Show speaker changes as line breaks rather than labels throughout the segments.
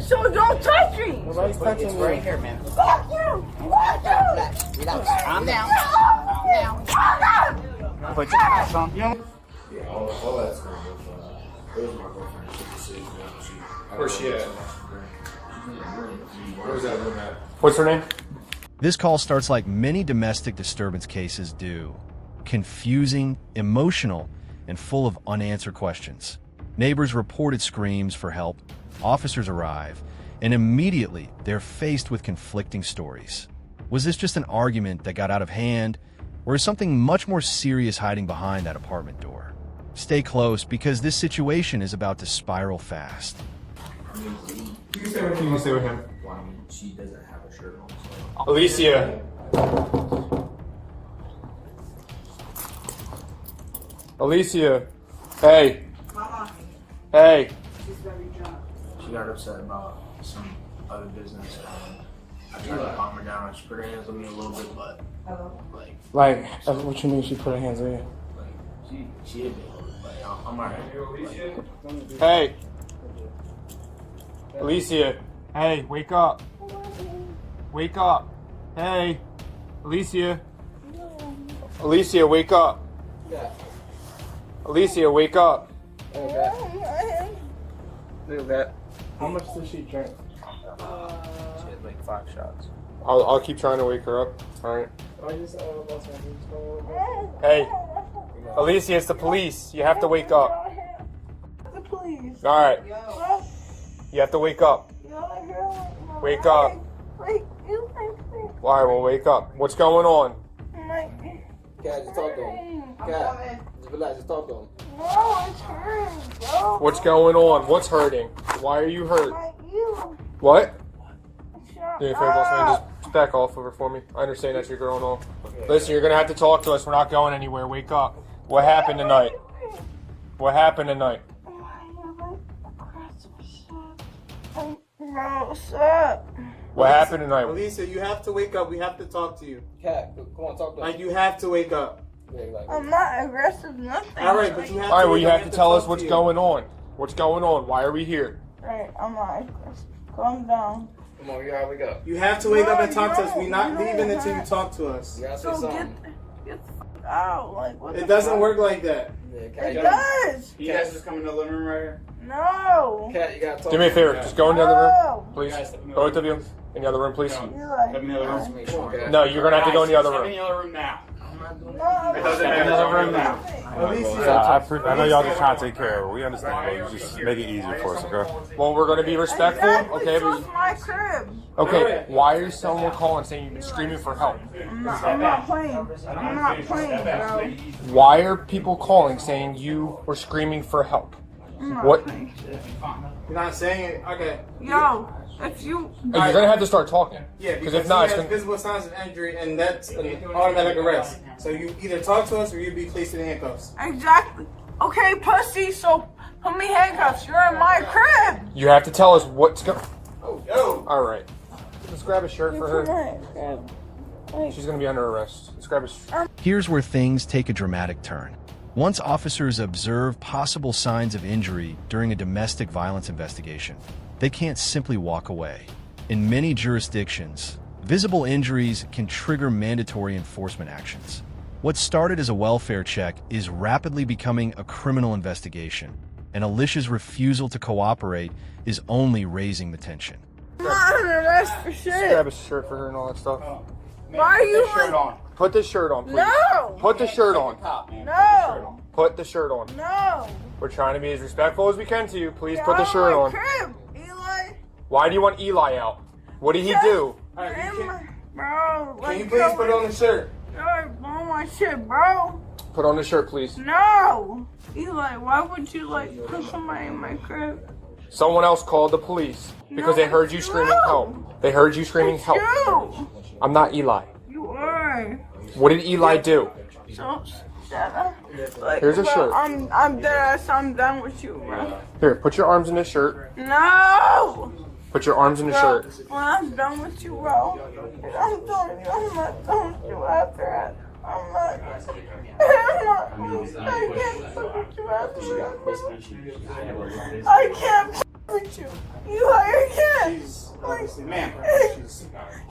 So don't touch me.
Nobody's touching me.
Right here, man.
Fuck you. Fuck you.
Relax. Calm down.
Calm down.
Put your mask on.
Yeah, all that's going on. It was my girlfriend.
Where's she at? Where's that room at?
What's her name?
This call starts like many domestic disturbance cases do. Confusing, emotional, and full of unanswered questions. Neighbors reported screams for help, officers arrive, and immediately they're faced with conflicting stories. Was this just an argument that got out of hand, or is something much more serious hiding behind that apartment door? Stay close because this situation is about to spiral fast.
You can stay with him.
Well, I mean, she doesn't have a shirt on. So.
Alicia. Alicia. Hey.
Mama.
Hey.
She's very drunk.
She got upset about some other business. I tried to calm her down. She put her hands on me a little bit, but
Like, what you mean she put her hands on you?
she hit me. Like, I'm alright.
Hey. Alicia. Hey, wake up. Wake up. Hey. Alicia. Alicia, wake up. Alicia, wake up.
Look at that. How much did she drink?
She had like 5 shots.
I'll keep trying to wake her up. All right.
I just lost my hands.
Hey. Alicia, it's the police. You have to wake up.
The police.
All right. You have to wake up. Wake up.
Wait, you think
All right, well, wake up. What's going on?
Cat, just talk to him. Cat, just relax, just talk to him.
No, it's hurting, bro.
What's going on? What's hurting? Why are you hurt?
Like you.
What?
Shut
Do me a favor, boss man. Just back off over for me. I understand that's your girl and all. Listen, you're gonna have to talk to us. We're not going anywhere. Wake up. What happened tonight? What happened tonight?
No, what's up?
What happened tonight?
Elisa, you have to wake up. We have to talk to you.
Cat, come on, talk to
Like, you have to wake up.
I'm not aggressive, nothing.
Alright, but you have to
All right, well,
wake
you
up.
have to tell us
talk
what's
to you.
going on. What's going on? Why are we here?
Right, I'm not aggressive. Calm down.
Come on, you gotta wake up.
You have to wake up and talk to us.
No,
We're not
no,
leaving
no.
until you talk to us.
You gotta say
So
something.
get the fuck out. Like, what
It
the
doesn't
fuck?
work like that.
Yeah, Cat,
It
you gotta,
does.
You guys just come in the living room right here?
No.
Cat, you gotta talk
Do me a
to
favor. Just go in the other room,
No.
please. Both of you. In the other room, please.
You're
Come in the other room.
me. Come on, Cat.
No, you're gonna have to go in the other
Step in
room.
the other room now.
No,
It doesn't matter. Go in the other room now.
Alicia,
I know y'all just trying to take care of it. We understand, but just make it easier for us, okay?
Well, we're gonna be respectful,
Exactly,
okay?
so it's my crib.
Okay, why are someone calling saying you've been screaming for help?
I'm not playing. I'm not playing, bro.
Why are people calling saying you were screaming for help? What?
you're not saying it. Okay.
Yo, if you.
You're gonna have to start talking.
Yeah,
Because
because
if not,
he
it's
has
gonna.
visible signs of injury, and that's an automatic arrest. So you either talk to us or you'll be placed in handcuffs.
Exactly. Okay, pussy, so put me handcuffs. You're in my crib.
You have to tell us what's going.
Oh, yo.
All right. Let's grab a shirt for her.
her.
She's gonna be under arrest. Let's grab a.
Here's where things take a dramatic turn. Once officers observe possible signs of injury during a domestic violence investigation, they can't simply walk away. In many jurisdictions, visible injuries can trigger mandatory enforcement actions. What started as a welfare check is rapidly becoming a criminal investigation, and Alicia's refusal to cooperate is only raising the tension.
I'm not under arrest for
Let's
shit.
grab a shirt for her and all that stuff.
Why are you
Shirt
like.
on.
Put this shirt on, please.
No.
Put the shirt on.
No.
Put the shirt on.
No.
We're trying to be as respectful as we can to you. Please
You're
put the shirt
my
on.
crib, Eli.
Why do you want Eli out? What did he do?
All right,
You're in
can,
my. Bro,
can you please put on the shirt?
You're on my shit, bro.
Put on the shirt, please.
No. Eli, why would you like put somebody in my crib?
Someone else called the police because they heard you screaming help. They heard you screaming help.
You.
I'm not Eli.
You are.
What did Eli do?
So shut up. Like,
Here's a
bro,
shirt.
I'm dead ass. I'm done with you, bro.
Here, put your arms in this shirt.
No.
Put your arms in the
Bro,
shirt.
when I'm done with you, bro. I'm telling you, I'm not done with you after that. I'm not. I can't fuck with you after that. I can't fuck with you. You, I can't.
Ma'am.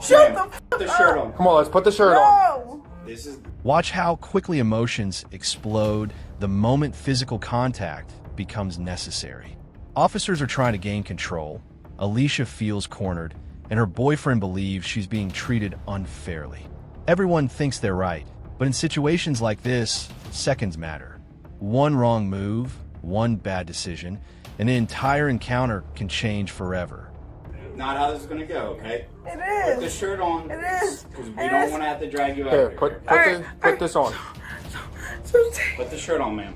Shut the
Put the shirt on.
Come on, let's put the shirt on.
No.
This is.
Watch how quickly emotions explode the moment physical contact becomes necessary. Officers are trying to gain control. Alicia feels cornered, and her boyfriend believes she's being treated unfairly. Everyone thinks they're right, but in situations like this, seconds matter. One wrong move, one bad decision, and the entire encounter can change forever.
Not how this is gonna go, okay?
It is.
Put the shirt on.
It is.
Because we don't want to have to drag you out.
Here,
Here.
put this on.
Put the shirt on, ma'am.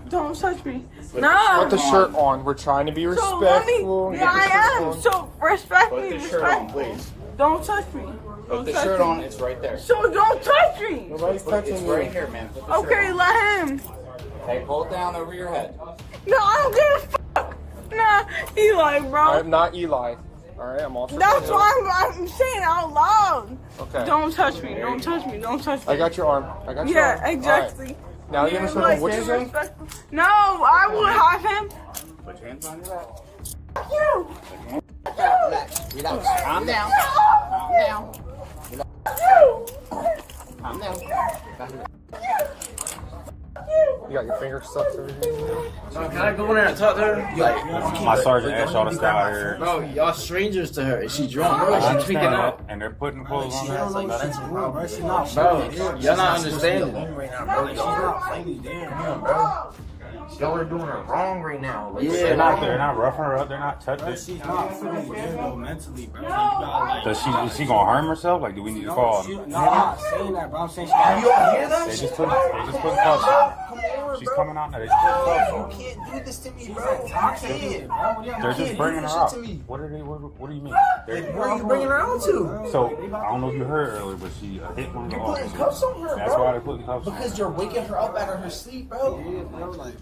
Don't touch me.
Put
No.
Put the shirt on. We're trying to be
So
respectful.
yeah, I am. So respect
Put
me.
the shirt on,
Respectful.
please.
Don't touch me.
Put
Don't
the
touch
shirt
me.
on. It's right there.
So don't touch me.
Nobody's touching
It's
you.
right here, man. Put the shirt
Okay,
on.
let him.
Okay, pull it down over your head.
No, I don't give a fuck. Nah, Eli, bro.
I'm not Eli. All right, I'm also.
That's why I'm saying out loud.
Okay.
Don't touch me. Don't touch me. Don't touch me.
I got your arm. I got your arm.
Yeah, exactly.
All right. Now you're gonna show
like,
them what you're doing.
disrespectful. No, I will have him.
Put your hands on your back.
Fuck you.
Relax. Calm down. Calm down.
You.
Calm down.
You got your finger stuck over here.
Can I go in there and talk to her? Like,
My sergeant asked y'all to stay out here.
bro, y'all strangers to her. Is she drunk, bro?
I
She's
understand
freaking
that,
out.
and they're putting clothes on her.
Bro, y'all not understanding.
Y'all are doing her wrong right now. Like,
They're not roughing her up. They're not touching.
She's not fully mentally, bro. You gotta, like,
Is she gonna harm herself? Like, do we need to call?
no, I'm not saying that, bro. I'm saying she got
you all hear that?
They just put cuffs on.
Come over,
She's
bro.
coming out now. They just put cuffs on.
You can't do this to me, bro. You can't.
They're just bringing her out. What are they? What do you mean?
Where are you bringing her out to?
So I don't know if you heard earlier, but she hit one of the
You're putting
officers.
cuffs on her,
That's
bro.
why they're putting cuffs on.
Because you're waking her up out of her sleep, bro.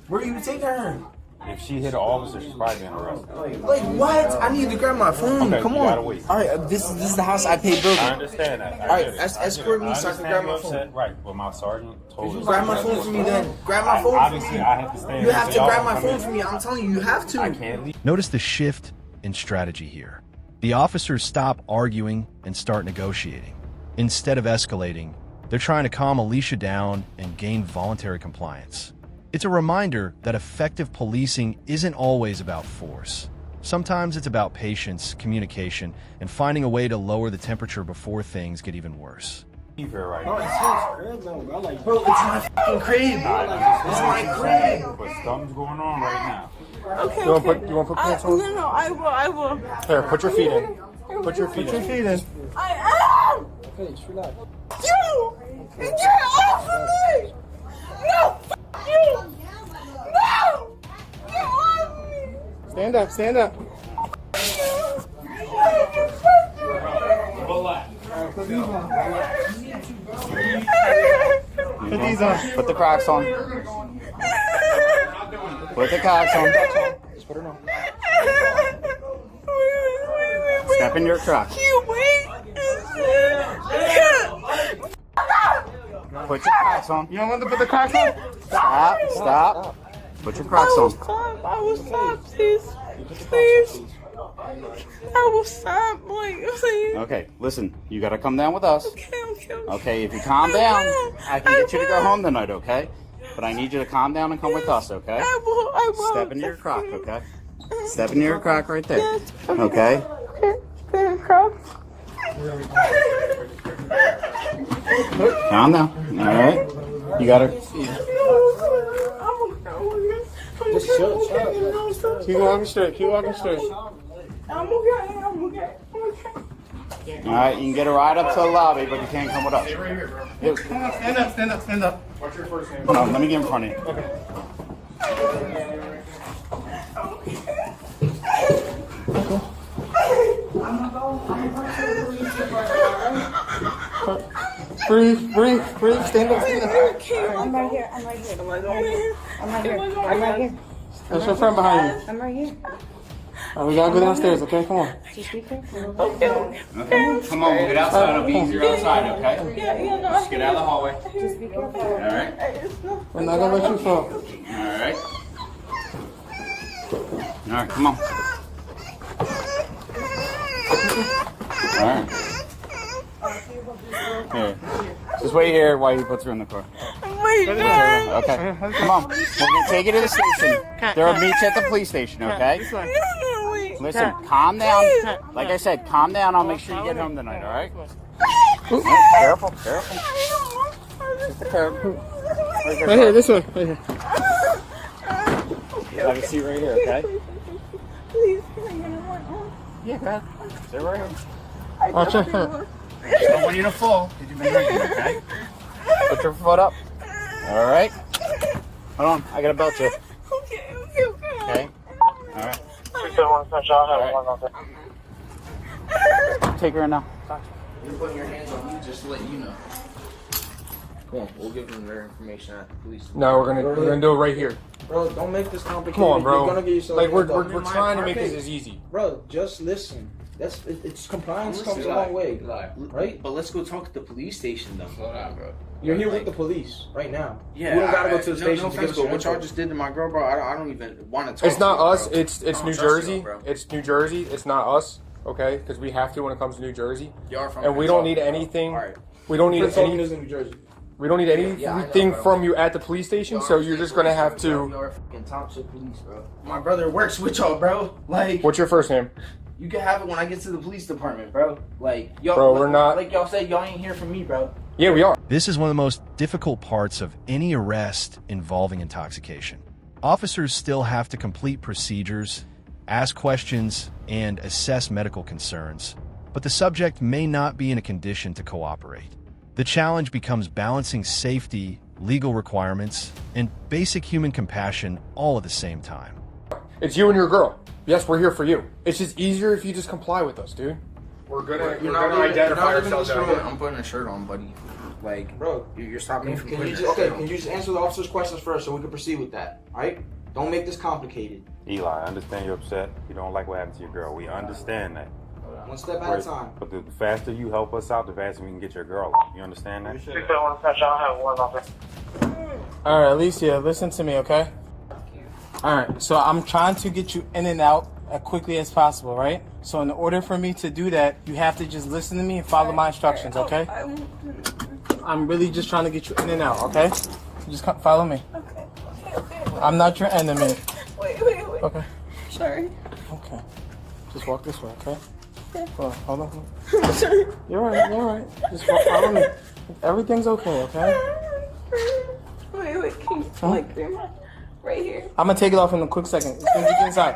Where are you taking her?
If she hit an officer, she's probably being arrested.
Like what? I need to grab my phone.
Okay,
Come
you
on.
gotta wait.
All right, this is the house I pay bills.
I understand that.
All right, escort me so I can grab my phone.
Right, but my sergeant told us.
Grab my phone for me then. Grab my phone for
Obviously,
me.
I have to stay.
You have to
Y'all
grab my
come
phone
in.
for me. I'm telling you, you have to.
I can't leave.
Notice the shift in strategy here. The officers stop arguing and start negotiating. Instead of escalating, they're trying to calm Alicia down and gain voluntary compliance. It's a reminder that effective policing isn't always about force. Sometimes it's about patience, communication, and finding a way to lower the temperature before things get even worse.
Leave her right
bro,
now.
it's his crib, though, bro. Like,
Bro, it's my fucking crib. It's my crib.
But something's going on right now.
Okay,
You wanna
okay.
put pants on?
No, I will.
Here, put your feet in. Put your feet in.
I am.
okay, just relax.
You. Get off of me. No. Fuck you. No. Get off of me.
Stand up, stand up.
Put these on. Put the Crocs on. Put the Crocs on.
Just put her on.
Step in your Crocs.
You wait.
Put your Crocs on.
You don't want to put the Crocs on?
Stop. Put your Crocs on.
I will stop, please. Please. I will stop, please.
Okay, listen. You gotta come down with us.
Okay.
Okay, if you calm down, I can get you to go home tonight, okay? But I need you to calm down and come with us, okay?
I will.
Step into your Croc, okay? Step into your Croc right there. Okay? Calm down. All right? You gotta.
Just chill. Keep walking straight. Keep walking straight.
I'm okay.
All right, you can get a ride up to the lobby, but you can't come with us.
Stand up. What's your first name?
No, let me get in front of you.
Breathe. Stand up.
I'm right here.
There's your friend behind you.
I'm right here.
We gotta go downstairs, okay? Come on.
Okay, come on, we'll get outside. It'll be easier outside, okay? Just get out of the hallway. All right?
We're not gonna let you fall.
All right? All right, come on. Alright. Here. Just wait here while he puts her in the car.
Wait, Dad.
Okay. Come on. We're gonna take you to the station. They'll meet you at the police station, okay? Listen, calm down. Like I said, calm down. I'll make sure you get home tonight, alright? Careful, careful. Just the curb.
Right here, this way. Right here.
Have a seat right here, okay?
Please, can I get one?
Yeah, go ahead. Sit right here.
Watch it.
I don't want you to fall. Did you make it, okay? Put your foot up. Alright? Hold on, I gotta belt you. Okay? Alright. Take her in now.
You're putting your hands on you just to let you know. Come on, we'll give them their information at the police.
No, we're gonna do it right here.
Bro, don't make this complicated.
Come on, bro.
You're gonna get yourself
Like we're
involved.
trying to make this as easy.
Bro, just listen. It's compliance comes a long way, right?
But let's go talk at the police station though. Hold on, bro.
You're here with the police right now.
Yeah,
we don't gotta go to the station to get us
what y'all just did to my girl, bro. I don't even want to talk.
It's not
to you,
us.
bro.
It's New
trust
Jersey.
you, bro.
It's New Jersey. It's not us. Okay, because we have to when it comes to New Jersey.
You are from
And we don't
Prince
need
Albert, bro.
anything.
All right.
We don't need
Prince Albert
any.
is in New Jersey.
We don't need anything
bro.
from you at the police station. So you're just gonna have to.
You're fucking township police, bro. My brother works with y'all, bro. Like,
What's your first name?
you can have it when I get to the police department, bro. Like, y'all,
Bro, we're not-
Like y'all said, y'all ain't here for me, bro.
Yeah, we are.
This is one of the most difficult parts of any arrest involving intoxication. Officers still have to complete procedures, ask questions, and assess medical concerns, but the subject may not be in a condition to cooperate. The challenge becomes balancing safety, legal requirements, and basic human compassion all at the same time.
It's you and your girl. Yes, we're here for you. It's just easier if you just comply with us, dude. We're gonna identify ourselves out here.
I'm putting a shirt on, buddy. Like,
Bro,
you're stopping me from
can
putting
you
a
just,
shirt
okay,
on.
can you just answer the officer's questions first so we can proceed with that, alright? Don't make this complicated.
Eli, I understand you're upset. You don't like what happened to your girl. We understand that.
One step at a time.
But the faster you help us out, the faster we can get your girl out. You understand that?
All right, Alicia, listen to me, okay? All right, so I'm trying to get you in and out as quickly as possible, right? So in order for me to do that, you have to just listen to me and follow my instructions, okay? I'm really just trying to get you in and out, okay? Just follow me.
Okay.
I'm not your enemy.
Wait.
Okay.
Sorry.
Okay. Just walk this way, okay?
Yeah.
Hold on.
I'm sorry.
You're all right. Just follow me. Everything's okay, okay?
Wait, can you like right here?
I'm gonna take it off in a quick second. As soon as you get inside.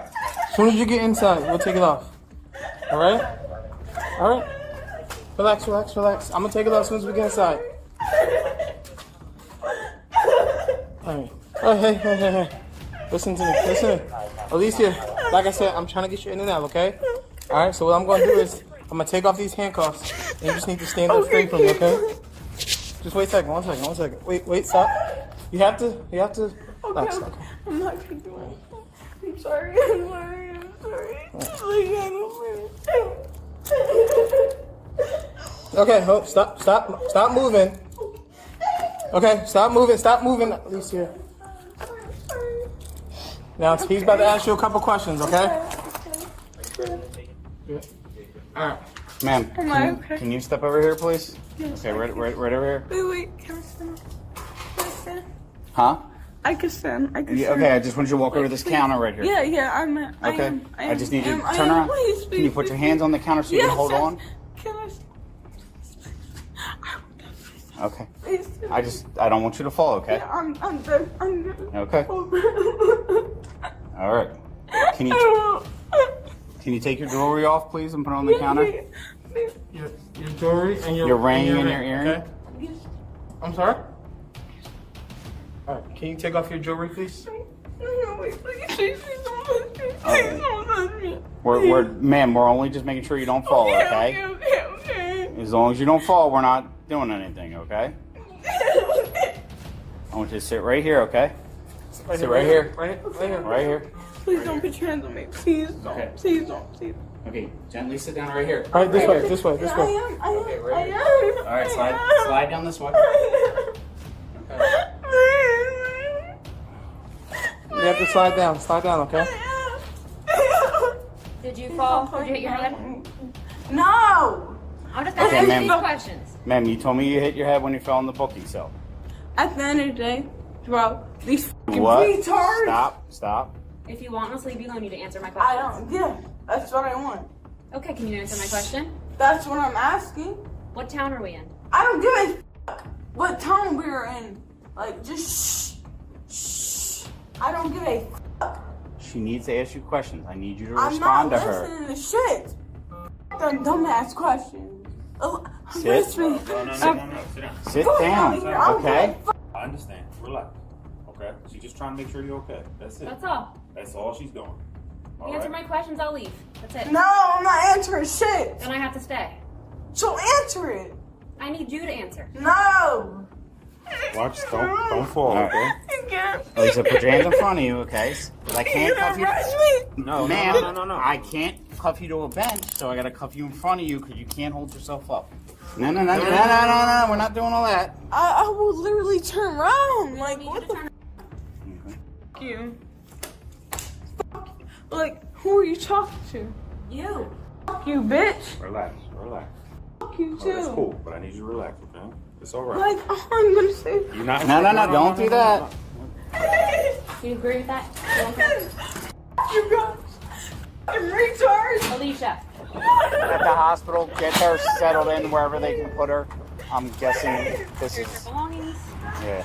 As soon as you get inside, we'll take it off. Alright? Alright? Relax. I'm gonna take it off as soon as we get inside. Alright. Oh, hey. Listen to me. Alicia, like I said, I'm trying to get you in and out, okay? Alright, so what I'm gonna do is, I'm gonna take off these handcuffs, and you just need to stand up straight for me, okay? Just wait a second, one second. Wait, stop. You have to, relax, okay.
I'm not gonna do it. I'm sorry.
Okay, stop moving. Okay, stop moving, Alicia. Now, he's about to ask you a couple questions, okay?
Alright.
Ma'am,
Am I okay?
can you step over here, please?
Yes,
Okay, right over here.
Wait, can I stand?
Huh?
I can stand.
Yeah, okay, I just want you to walk over this counter right here.
Yeah, I'm.
Okay. I just need you to
I
turn
am.
around.
Please,
Can you put your hands on the counter so you can hold on?
Can I?
Okay.
Please.
I don't want you to fall, okay?
Yeah, I'm good. I'm good.
Okay. All right. Can you take your jewelry off, please, and put it on the counter?
Your jewelry and
Your ring and your earring?
Okay. I'm sorry? Alright, can you take off your jewelry, please?
Wait, please don't touch me.
Ma'am, we're only just making sure you don't fall, okay?
Okay.
As long as you don't fall, we're not doing anything, okay? I want you to sit right here, okay? Sit right here. Right here.
Please don't put your hands on me. Please don't.
Okay.
Please don't. Please.
Okay, gently sit down right here.
Alright, this way.
I am.
All right, slide down this way.
You have to slide down, okay?
Did you fall? Did you hit your head?
No.
I'm just
Okay,
asking
ma'am.
these questions.
Ma'am, you told me you hit your head when you fell in the booking cell.
At the end of the day, bro, these fucking
What?
retards.
Stop.
If you want to leave you alone, you need to answer my
I
questions.
don't. Yeah, that's what I want.
Okay, can you answer my question?
That's what I'm asking.
What town are we in?
I don't give a fuck what town we're in. Like, just shh. I don't give a fuck.
She needs to ask you questions. I need you to
I'm
respond
not
to her.
listening to shit. Them dumbass questions.
Sit.
List me.
No, sit down.
Sit down, okay?
I understand. Relax. Okay? She's just trying to make sure you're okay. That's it.
That's all.
That's all she's doing. All
Answer
right?
my questions, I'll leave. That's it.
No, I'm not answering shit.
Then I have to stay.
So answer it.
I need you to answer.
No.
Watch. Don't fall, okay?
Lisa, put your hands in front of you, okay? Because I can't cuff you.
No,
Ma'am,
no.
I can't cuff you to a bench, so I gotta cuff you in front of you because you can't hold yourself up. No. We're not doing all that.
I will literally turn around. Like, what the fuck you? Like, who are you talking to?
You.
Fuck you, bitch.
Relax.
Fuck you
Oh, that's
too.
cool, but I need you to relax, okay? It's all right.
Like, all I'm gonna say.
You're not.
No, don't do that.
Do you agree with that? You want that?
You guys. Fucking retards.
Alicia.
At the hospital, get her settled in wherever they can put her. I'm guessing this
Here's
is.
your belongings.
Yeah.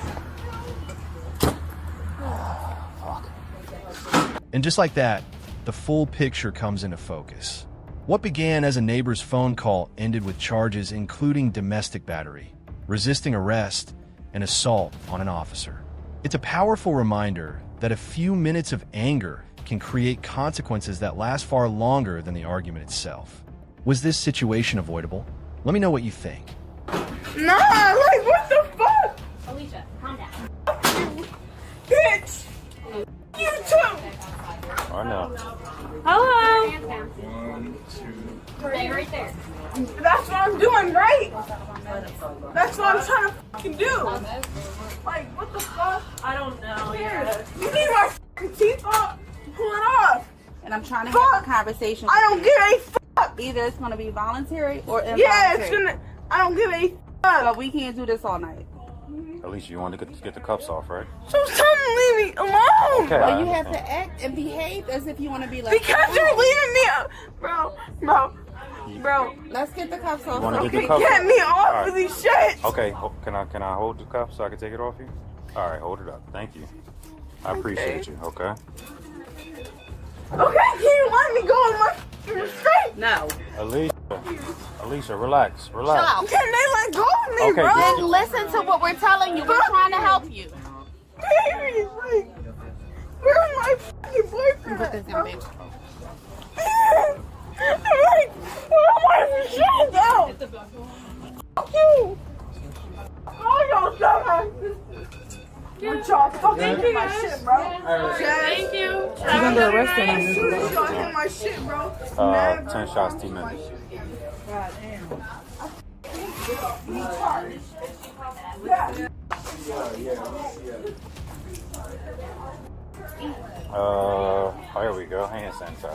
And just like that, the full picture comes into focus. What began as a neighbor's phone call ended with charges including domestic battery, resisting arrest, and assault on an officer. It's a powerful reminder that a few minutes of anger can create consequences that last far longer than the argument itself. Was this situation avoidable? Let me know what you think.
Nah, like, what the fuck?
Alicia, calm down.
Bitch. You too.
I know.
Hello.
Hands down. Stay right there.
That's what I'm doing, right? That's what I'm trying to fucking do. Like, what the fuck?
I don't know.
Here. You need my fucking teeth off. Pull it off.
And I'm trying to
Fuck.
have a conversation.
I don't give a fuck.
Either it's going to be voluntary or involuntary.
Yeah, it's gonna. I don't give a fuck.
But we can't do this all night.
Alicia, you want to get the cuffs off, right?
So tell me, leave me alone.
Okay.
But you have to act and behave as if you want to be like.
Because you're leaving me up. Bro.
Let's get the cuffs off.
You want to
Okay,
get the cuffs
get
off?
me off
All
of
right.
these shit.
Okay. Can I hold the cuff so I can take it off you? All right, hold it up. Thank you. I appreciate you. Okay.
Okay, can you let me go in my restraint?
No.
Alicia, relax. Relax.
Can they let go of me,
Okay,
bro?
just-
Then listen to what we're telling you. We're trying to help you.
Baby, like, where's my fucking boyfriend?
Put this down, babe.
Like, where's my restraint out? Fuck you. Oh, y'all dumbass. What y'all fucking hit my shit, bro?
Thank you.
She's under arrest on this. As soon as y'all hit my shit, bro.
10 shots, 2 minutes.
God damn.
Here we go. Hand sanitizer.